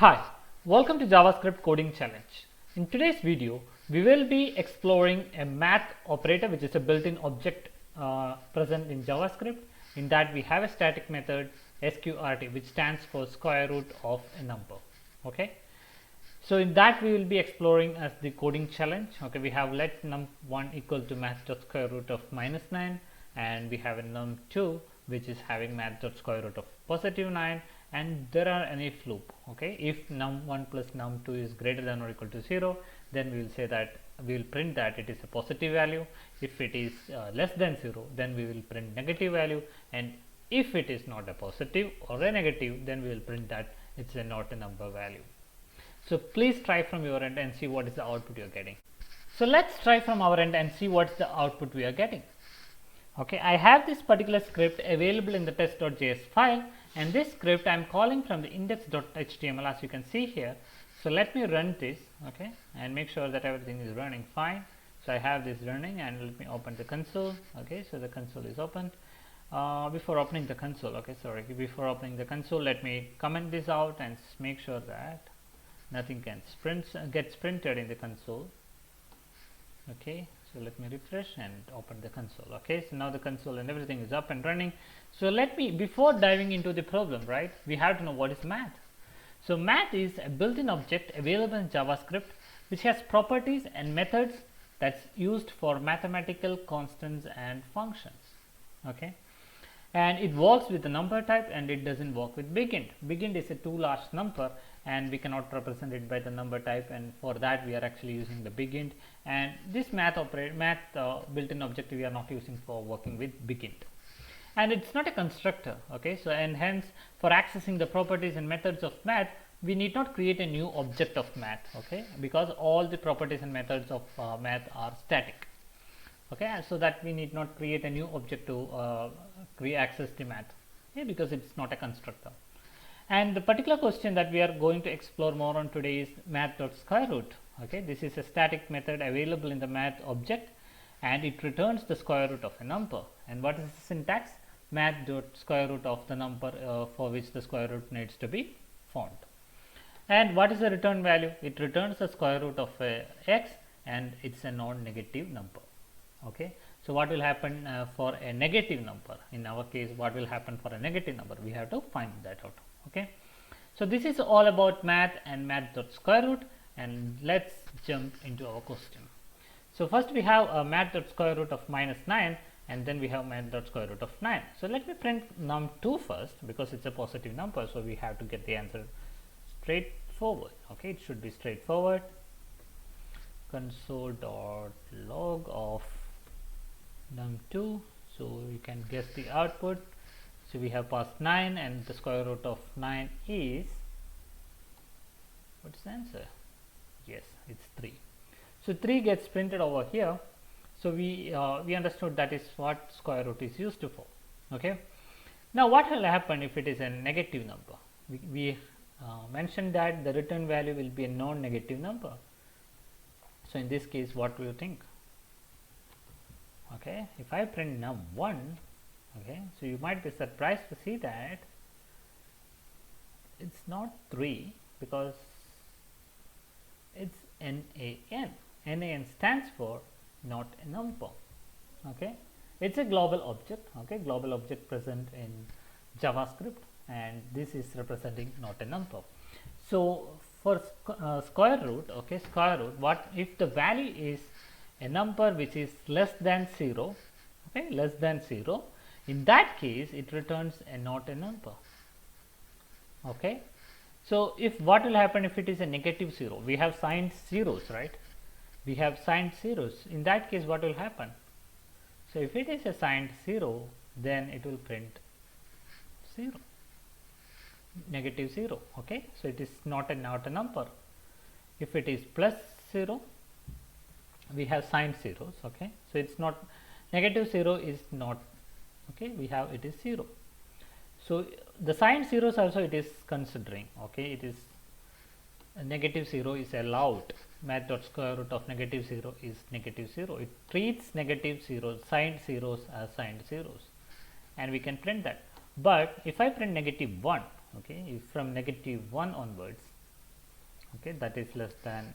Hi, welcome to JavaScript Coding Challenge. In today's video, we will be exploring a math operator, which is a built-in object present in JavaScript. In that, we have a static method Sqrt, which stands for square root of a number. Okay. So in that, we will be exploring as the coding challenge. Okay, we have let num1 equal to math.square root of -9, and we have a num2 which is having math.square root of +9, and there are an if loop. Okay, if num1 plus num2 is greater than or equal to 0, then we will say that we will print that it is a positive value. If it is less than 0, then we will print negative value, and if it is not a positive or a negative, then we will print that it's a not a number value. So please try from your end and see what is the output you are getting. So let's try from our end and see what's the output we are getting. Okay, I have this particular script available in the test.js file, and this script I am calling from the index.html, as you can see here. So let me run this, okay, and make sure that everything is running fine. So I have this running, and let me open the console. Okay, so the console is opened. Before opening the console, before opening the console, let me comment this out and make sure that nothing can gets printed in the console. Okay, so let me refresh and open the console. Okay, so now the console and everything is up and running. So let me, before diving into the problem, right, we have to know what is math. So math is a built-in object available in JavaScript which has properties and methods that's used for mathematical constants and functions. Okay, and it works with the number type, and it doesn't work with BigInt. BigInt is a too large number, and we cannot represent it by the number type, and for that we are actually using the BigInt, and this math built-in object we are not using for working with BigInt. And it's not a constructor. Okay, so and hence for accessing the properties and methods of math, we need not create a new object of math. Okay, because all the properties and methods of math are static. Okay, so that we need not create a new object to access the math, okay, because it's not a constructor. And the particular question that we are going to explore more on today is math.square root. Okay, this is a static method available in the math object, and it returns the square root of a number. And what is the syntax? Math.square root of the number for which the square root needs to be found. And what is the return value? It returns the square root of x, and it's a non-negative number. Okay, so what will happen for a negative number? In our case, what will happen for a negative number? We have to find that out. Okay, so this is all about math and math.square root, and let's jump into our question. So first we have a math.square root of -9, and then we have math.square root of 9. So let me print num2 first, because it's a positive number, so we have to get the answer straightforward. Okay, it should be straightforward. Console.log of num2, so you can guess the output. So we have passed 9, and the square root of 9 is, what's the answer? Yes, it's 3. So 3 gets printed over here. So we understood that is what square root is used for. Okay, now what will happen if it is a negative number? We mentioned that the return value will be a non-negative number. So in this case, what do you think? Okay, if I print num1, okay, so you might be surprised to see that it's not 3, because it's NaN. NaN stands for not a number. Okay, it's a global object. Okay, global object present in JavaScript, and this is representing not a number. So for square root, okay, square root, what if the value is a number which is less than 0? Okay, less than 0. In that case, it returns a not a number. Okay, so if what will happen if it is a negative 0? We have signed zeros, right? We have signed zeros. In that case, what will happen? So if it is a signed 0, then it will print 0, negative 0. Okay, so it is not a number. If it is plus 0, we have signed zeros. Okay, so it's not negative 0 is not. Okay, we have it is 0. So the signed zeros also it is considering. Okay, it is negative 0 is allowed. Math.square root of negative 0 is negative 0. It treats negative zeros, signed zeros as signed zeros, and we can print that. But if I print -1, okay, if from -1 onwards, okay, that is less than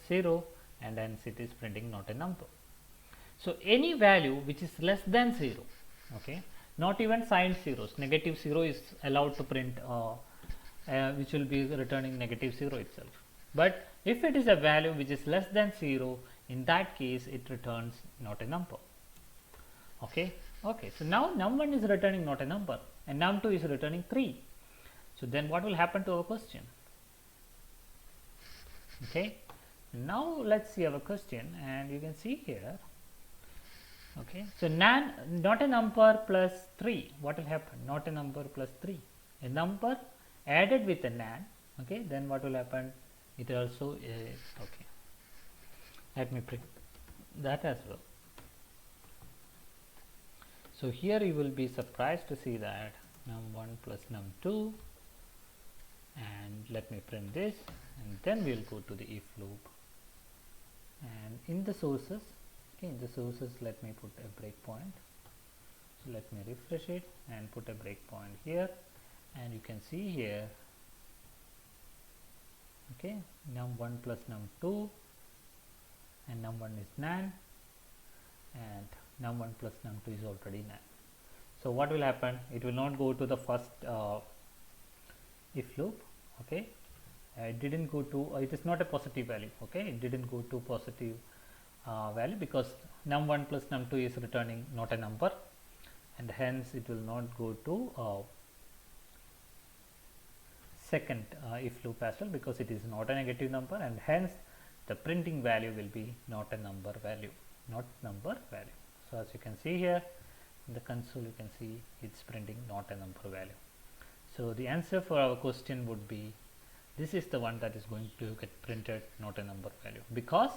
0, and hence it is printing not a number. So any value which is less than 0, okay, not even signed zeros, negative 0 is allowed to print, which will be returning negative 0 itself. But if it is a value which is less than 0, in that case it returns not a number. Okay. So now num1 is returning not a number and num2 is returning 3. So then what will happen to our question? Okay. Now let's see our question, and you can see here. Okay. So not a number plus 3. What will happen? Not a number plus 3. A number added with a nan. Okay. Then what will happen? It also is okay. Let me print that as well. So here you will be surprised to see that num1 plus num2, and let me print this, and then we will go to the if loop, and in the sources, okay, in the sources let me put a breakpoint. So let me refresh it and put a breakpoint here, and you can see here, okay, num1 plus num2, and num1 is nan, and num1 plus num2 is already nan. So what will happen? It will not go to the first if loop. Okay, it didn't go to, it is not a positive value. Okay, it didn't go to positive value because num1 plus num2 is returning not a number, and hence it will not go to second if loop as well, because it is not a negative number, and hence the printing value will be not a number value, not number value. So as you can see here in the console, you can see it's printing not a number value. So the answer for our question would be, this is the one that is going to get printed not a number value, because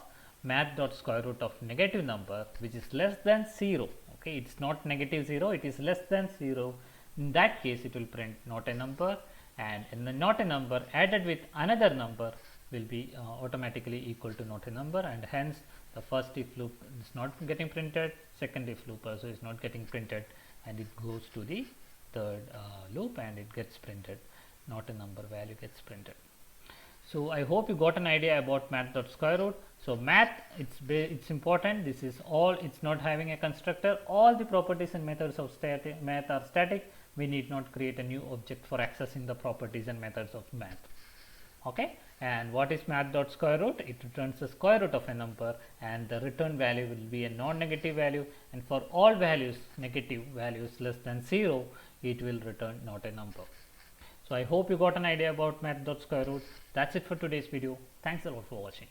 math.sqrt of negative number which is less than 0, okay, it's not negative 0, it is less than 0. In that case it will print not a number, and in the not a number added with another number will be automatically equal to not a number, and hence the first if loop is not getting printed, second if loop also is not getting printed, and it goes to the third loop and it gets printed, not a number value gets printed. So I hope you got an idea about math.sqrt. So math, it's important. This is all, it's not having a constructor. All the properties and methods of math are static. We need not create a new object for accessing the properties and methods of math. Okay, and what is math.sqrt? It returns the square root of a number, and the return value will be a non-negative value, and for all values, negative values less than 0, it will return not a number. So I hope you got an idea about math.sqrt. That's it for today's video. Thanks a lot for watching.